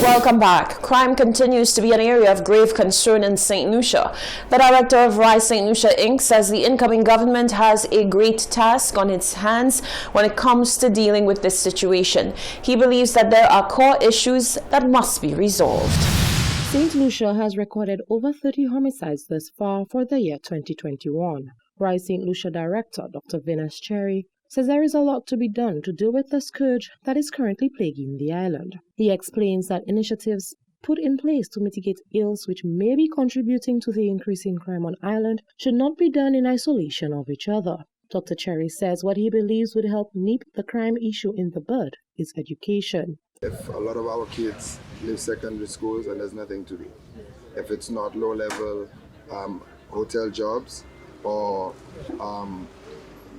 Welcome back. Crime continues to be an area of grave concern in St. Lucia. The director of Rise St. Lucia Inc. says the incoming government has a great task on its hands when it comes to dealing with this situation. He believes that there are core issues that must be resolved. St. Lucia has recorded over 30 homicides thus far for the year 2021. Rise St. Lucia Director Dr. Venus Cherry says there is a lot to be done to deal with the scourge that is currently plaguing the island. He explains that initiatives put in place to mitigate ills which may be contributing to the increase in crime on island should not be done in isolation of each other. Dr. Cherry says what he believes would help nip the crime issue in the bud is education. If a lot of our kids leave secondary schools and there's nothing to do, if it's not low-level hotel jobs or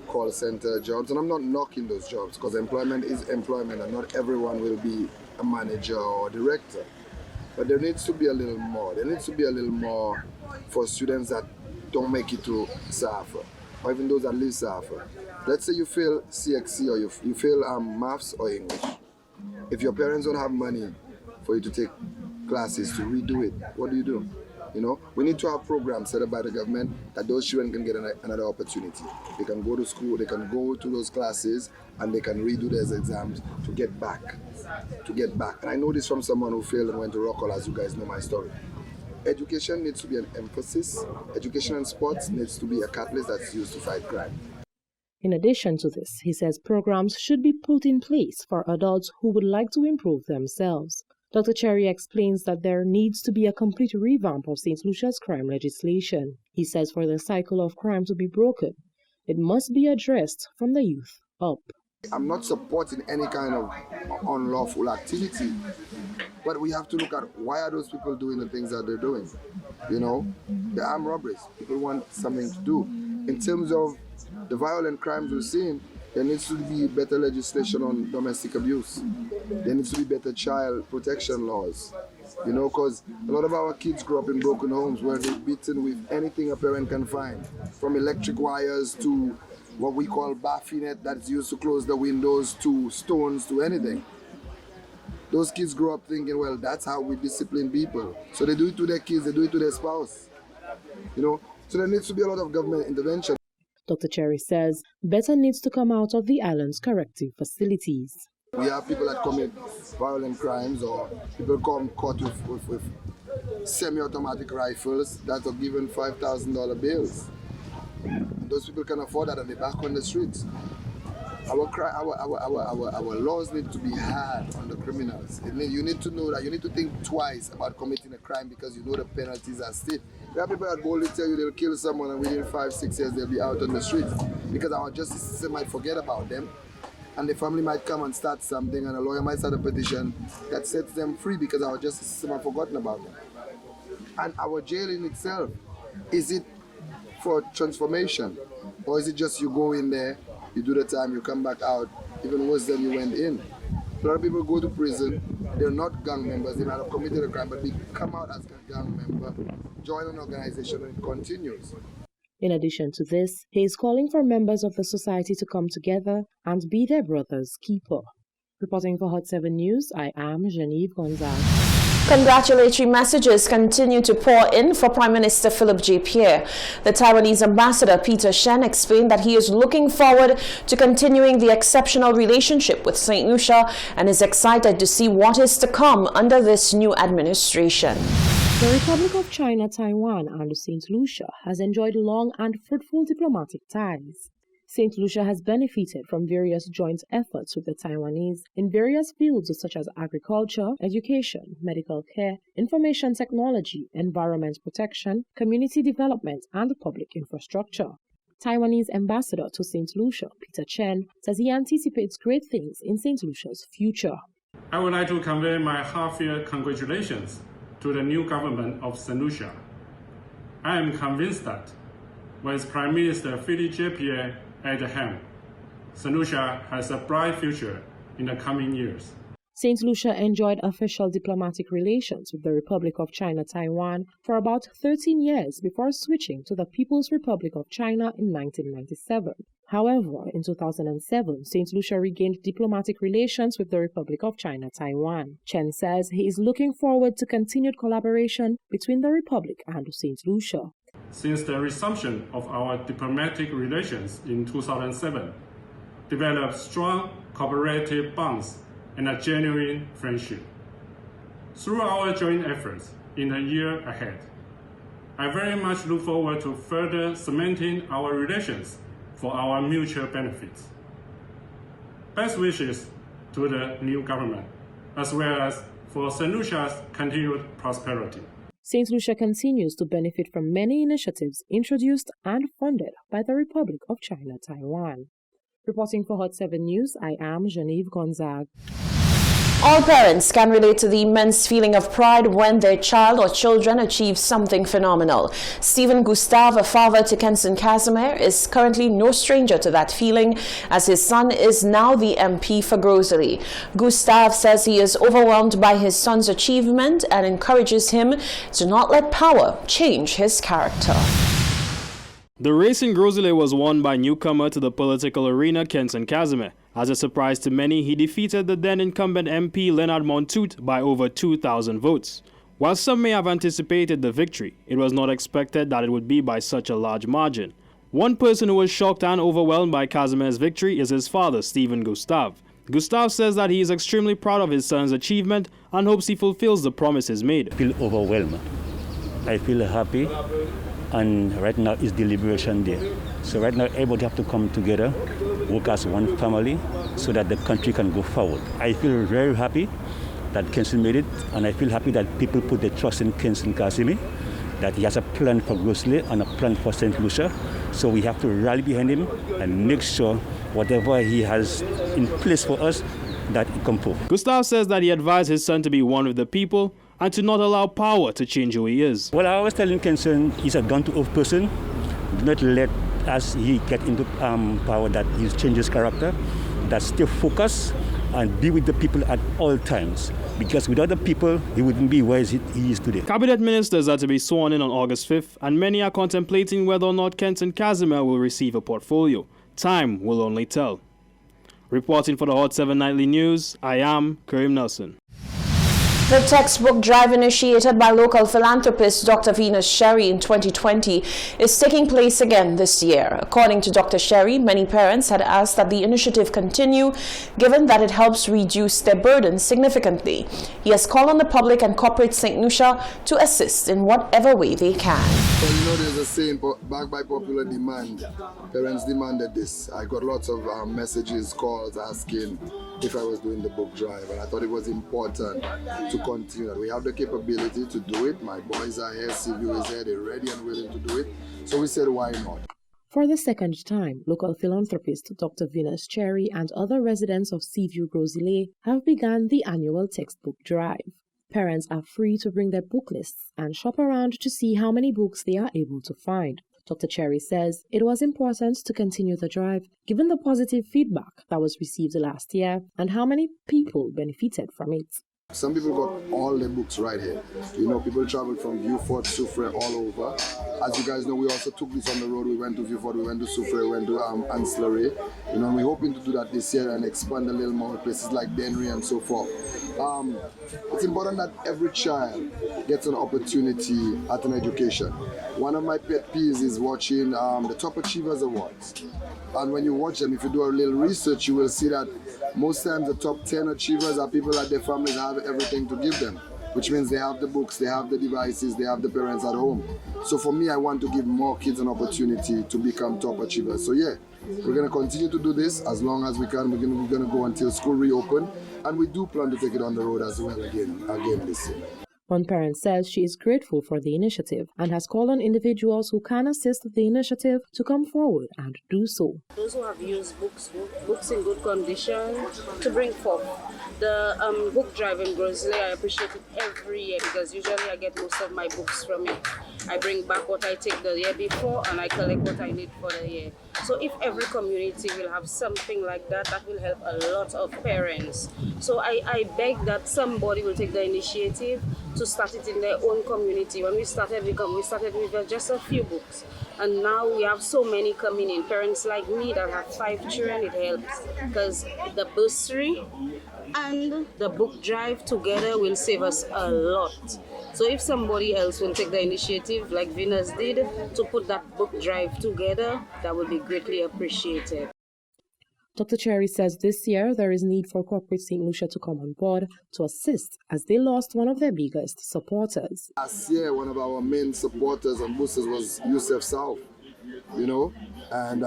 call center jobs, and I'm not knocking those jobs because employment is employment and not everyone will be a manager or director. But there needs to be a little more. There needs to be a little more for students that don't make it to SAFA, or even those that leave SAFA. Let's say you fail CXC or you fail maths or English. If your parents don't have money for you to take classes to redo it, what do you do? You know, we need to have programs set up by the government that those children can get another opportunity. They can go to school, they can go to those classes, and they can redo those exams to get back. And I know this from someone who failed and went to Rockall, as you guys know my story. Education needs to be an emphasis. Education and sports needs to be a catalyst that's used to fight crime. In addition to this, he says programs should be put in place for adults who would like to improve themselves. Dr. Cherry explains that there needs to be a complete revamp of St. Lucia's crime legislation. He says for the cycle of crime to be broken, it must be addressed from the youth up. I'm not supporting any kind of unlawful activity, but we have to look at why are those people doing the things that they're doing. You know, the armed robberies, people want something to do. In terms of the violent crimes we're seeing, there needs to be better legislation on domestic abuse. There needs to be better child protection laws. You know, because a lot of our kids grow up in broken homes where they're beaten with anything a parent can find, from electric wires to what we call bassinet that's used to close the windows to stones to anything. Those kids grow up thinking, well, that's how we discipline people. So they do it to their kids, they do it to their spouse. You know, so there needs to be a lot of government intervention. Dr. Cherry says better needs to come out of the island's corrective facilities. We have people that commit violent crimes or people come caught with semi-automatic rifles that are given $5,000 bills. And those people can afford that and they're back on the streets. Our laws need to be hard on the criminals. You need to know that you need to think twice about committing a crime because you know the penalties are stiff. There are people that boldly tell you they'll kill someone and within 5-6 years they'll be out on the streets because our justice system might forget about them and the family might come and start something and a lawyer might start a petition that sets them free because our justice system has forgotten about them. And our jail in itself, is it for transformation or is it just you go in there, you do the time, you come back out, even worse than you went in? A lot of people go to prison, they're not gang members, they might have committed a crime, but they come out as a gang member, join an organization, and it continues. In addition to this, he is calling for members of the society to come together and be their brother's keeper. Reporting for Hot 7 News, I am Genevieve Gonzalez. Congratulatory messages continue to pour in for Prime Minister Philip J. Pierre. The Taiwanese ambassador Peter Shen explained that he is looking forward to continuing the exceptional relationship with St. Lucia and is excited to see what is to come under this new administration. The Republic of China, Taiwan, and St. Lucia has enjoyed long and fruitful diplomatic ties. St. Lucia has benefited from various joint efforts with the Taiwanese in various fields such as agriculture, education, medical care, information technology, environment protection, community development, and public infrastructure. Taiwanese ambassador to St. Lucia, Peter Chen, says he anticipates great things in St. Lucia's future. I would like to convey my heartfelt congratulations to the new government of St. Lucia. I am convinced that with Prime Minister Philip J. Pierre at the helm, St. Lucia has a bright future in the coming years. St. Lucia enjoyed official diplomatic relations with the Republic of China, Taiwan for about 13 years before switching to the People's Republic of China in 1997. However, in 2007, St. Lucia regained diplomatic relations with the Republic of China, Taiwan. Chen says he is looking forward to continued collaboration between the Republic and St. Lucia. Since the resumption of our diplomatic relations in 2007, developed strong cooperative bonds and a genuine friendship. Through our joint efforts in the year ahead, I very much look forward to further cementing our relations for our mutual benefits. Best wishes to the new government, as well as for St. Lucia's continued prosperity. St. Lucia continues to benefit from many initiatives introduced and funded by the Republic of China, Taiwan. Reporting for Hot 7 News, I am Genevieve Gonzague. All parents can relate to the immense feeling of pride when their child or children achieve something phenomenal. Stephen Gustave, a father to Kenson Casimir, is currently no stranger to that feeling, as his son is now the MP for Grosley. Gustave says he is overwhelmed by his son's achievement and encourages him to not let power change his character. The race in Grosley was won by newcomer to the political arena, Kenson Casimir. As a surprise to many, he defeated the then incumbent MP Leonard Montoute by over 2,000 votes. While some may have anticipated the victory, it was not expected that it would be by such a large margin. One person who was shocked and overwhelmed by Casimir's victory is his father, Stephen Gustave. Gustave says that he is extremely proud of his son's achievement and hopes he fulfills the promises made. I feel overwhelmed. I feel happy. And right now is deliberation day. So right now everybody have to come together, work as one family so that the country can go forward. I feel very happy that Kenson made it, and I feel happy that people put their trust in Kenson Casimir, that he has a plan for Grosley and a plan for St. Lucia. So we have to rally behind him and make sure whatever he has in place for us, that it comes forth. Gustave says that he advised his son to be one with the people and to not allow power to change who he is. Well, I always tell him Kenson is a down-to-earth person. Do not let as he get into power that he changes character, that stay focused and be with the people at all times. Because without the people, he wouldn't be where he is today. Cabinet ministers are to be sworn in on August 5th, and many are contemplating whether or not Kenson Casimir will receive a portfolio. Time will only tell. Reporting for the Hot 7 Nightly News, I am Karim Nelson. The textbook drive initiated by local philanthropist Dr. Venus Sherry in 2020 is taking place again this year. According to Dr. Sherry, many parents had asked that the initiative continue, given that it helps reduce their burden significantly. He has called on the public and corporate St. Lucia to assist in whatever way they can. Well, you know, there's a saying, backed by popular demand. Parents demanded this. I got lots of messages, calls asking if I was doing the book drive, and I thought it was important to continue that. We have the capability to do it. My boys are here, CVU is here, they're ready and willing to do it. So we said, why not? For the second time, local philanthropist Dr. Venus Cherry and other residents of Seaview Grosley have begun the annual textbook drive. Parents are free to bring their book lists and shop around to see how many books they are able to find. Dr. Cherry says it was important to continue the drive given the positive feedback that was received last year and how many people benefited from it. Some people got all their books right here. You know, people traveled from Vieux Fort, Soufrière, all over. As you guys know, we also took this on the road. We went to Vieux Fort, we went to Soufrière, we went to Ancillary. You know, we're hoping to do that this year and expand a little more places like Dennery and so forth. It's important that every child gets an opportunity at an education. One of my pet peeves is watching the Top Achievers Awards. And when you watch them, if you do a little research, you will see that most times the top 10 achievers are people that their families have everything to give them, which means they have the books, they have the devices, they have the parents at home. So for me, I want to give more kids an opportunity to become top achievers. So yeah, we're going to continue to do this as long as we can. We're going to go until school reopen, and we do plan to take it on the road as well again this year. One parent says she is grateful for the initiative and has called on individuals who can assist the initiative to come forward and do so. Those who have used books in good condition, to bring forth. The book drive in Grosley, I appreciate it every year because usually I get most of my books from it. I bring back what I take the year before and I collect what I need for the year. So if every community will have something like that, that will help a lot of parents. So I beg that somebody will take the initiative to start it in their own community. When we started with just a few books. And now we have so many coming in. Parents like me that have 5 children, it helps because the bursary and the book drive together will save us a lot. So if somebody else will take the initiative like Venus did to put that book drive together, that would be greatly appreciated. Dr. Cherry says this year there is need for corporate St. Lucia to come on board to assist as they lost one of their biggest supporters. Last year, one of our main supporters and boosters was Yusuf South, you know, and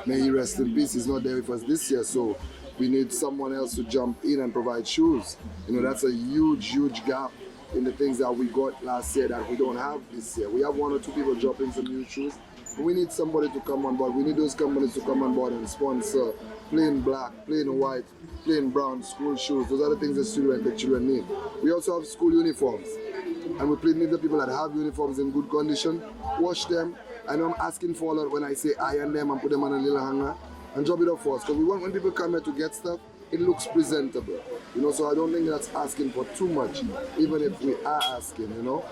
may he rest in peace. He's not there with us this year, so we need someone else to jump in and provide shoes. You know, that's a huge gap in the things that we got last year that we don't have this year. We have 1 or 2 people dropping some new shoes. We need somebody to come on board. We need those companies to come on board and sponsor plain black, plain white, plain brown school shoes. Those are the things the children need. We also have school uniforms. And we need the people that have uniforms in good condition, wash them. I know I'm asking for a lot when I say iron them and put them on a little hanger and drop it off for us. Because we want when people come here to get stuff, it looks presentable. You know, so I don't think that's asking for too much, even if we are asking, you know.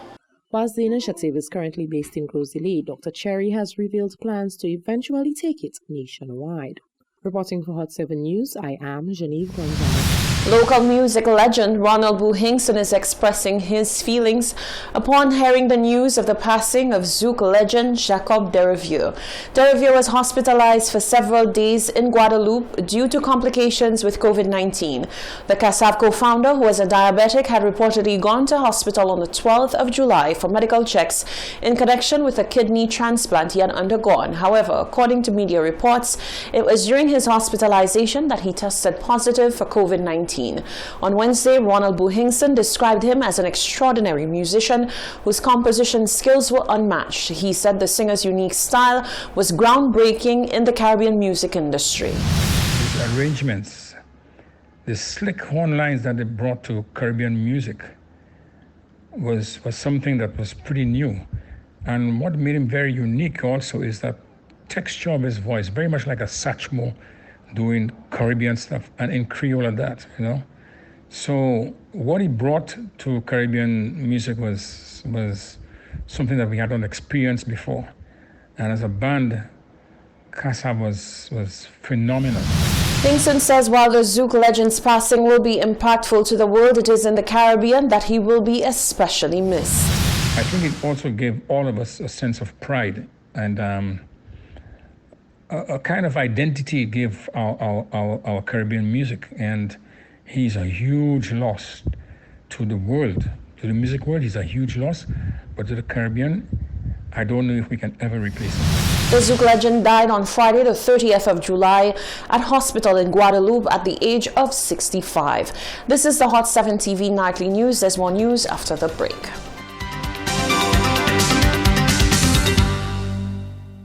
Whilst the initiative is currently based in Grosley, Dr. Cherry has revealed plans to eventually take it nationwide. Reporting for Hot 7 News, I am Genevieve Gonzalez. Local music legend Ronald Boo Hinkson is expressing his feelings upon hearing the news of the passing of Zouk legend Jacob Derivieux. Derivieux was hospitalized for several days in Guadeloupe due to complications with COVID-19. The Kassav co-founder, who was a diabetic, had reportedly gone to hospital on the 12th of July for medical checks in connection with a kidney transplant he had undergone. However, according to media reports, it was during his hospitalization that he tested positive for COVID-19. On Wednesday, Ronald Boo Hinkson described him as an extraordinary musician whose composition skills were unmatched. He said the singer's unique style was groundbreaking in the Caribbean music industry. His arrangements, the slick horn lines that they brought to Caribbean music was something that was pretty new. And what made him very unique also is that texture of his voice, very much like a Satchmo doing Caribbean stuff and in Creole at that, you know. So what he brought to Caribbean music was something that we hadn't experienced before. And as a band, Kassav was phenomenal. Hinkson says while the Zouk legend's passing will be impactful to the world it is in the Caribbean, that he will be especially missed. I think it also gave all of us a sense of pride and a kind of identity it gave our Caribbean music. And he's a huge loss to the world. To the music world, he's a huge loss. But to the Caribbean, I don't know if we can ever replace him. The Zouk legend died on Friday, the 30th of July, at hospital in Guadeloupe at the age of 65. This is the Hot 7 TV Nightly News. There's more news after the break.